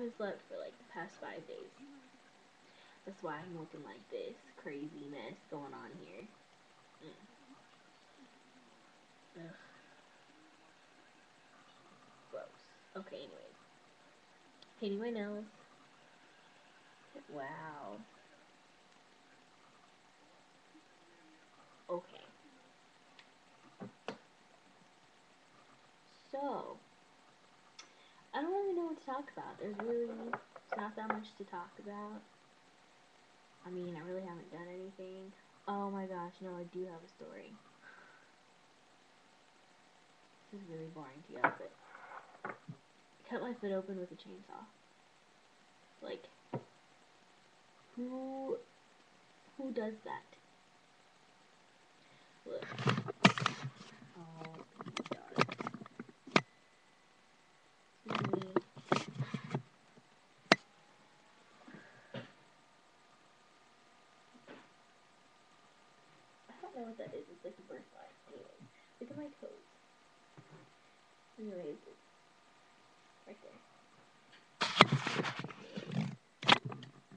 haven't slept for like the past 5 days. That's why I'm looking like this. Crazy mess going on here. Ugh. Gross. Okay, anyways. Painting my nails. Wow. Okay. So, I don't really know what to talk about. There's really not that much to talk about. I mean, I really haven't done anything. Oh my gosh, no, I do have a story. This is really boring to you, but I cut my foot open with a chainsaw. Like, who does that? Look. Oh, God. Excuse me. I don't know what that is. It's like a bird fly. Anyway, look at my toes. Anyways, it's right there.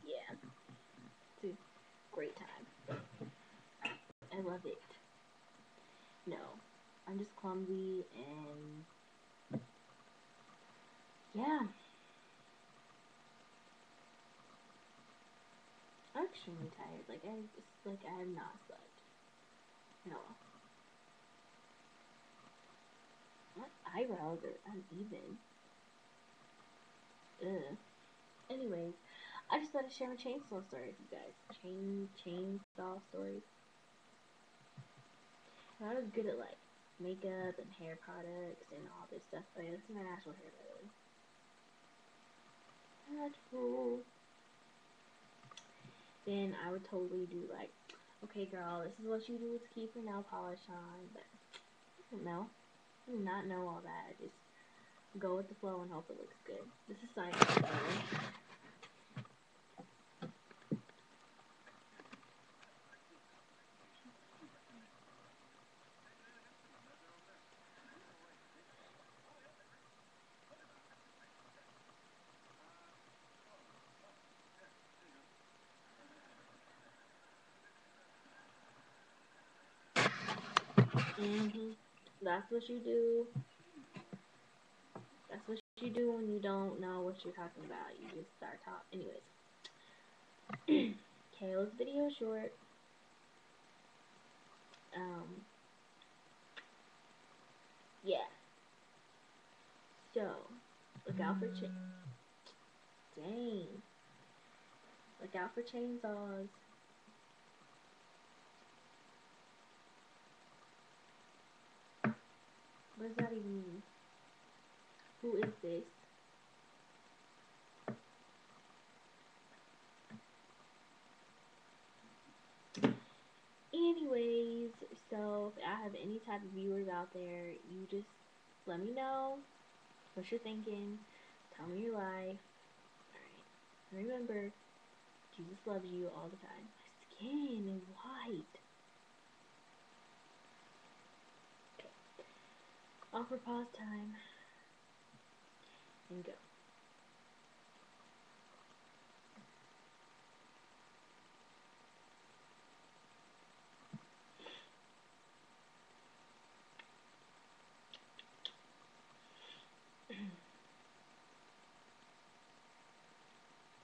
Yeah. It's a great time. I love it. No, I'm just clumsy and yeah. I'm extremely tired. Like I have not slept. No. My eyebrows are uneven. Ugh. Anyways, I just thought I'd share my chainsaw story with you guys. Chainsaw stories. I was good at like makeup and hair products and all this stuff. Oh yeah, this is my natural hair, by the way. Natural. Then I would totally do like, okay, girl, this is what you do to keep your nail polish on. But I don't know. I do not know all that. I just go with the flow and hope it looks good. This is Seinfeld, by the way. That's what you do. That's what you do when you don't know what you're talking about. You just start talking. Anyways, Kayla's video short. Yeah. So, look out for Dang. Look out for chainsaws. What does that even mean? Who is this? Anyways, so if I have any type of viewers out there, you just let me know what you're thinking. Tell me your life. Alright. Remember, Jesus loves you all the time. My skin is white. Okay. Off for pause time. And go.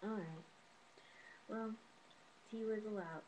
Alright. Well, tea was allowed.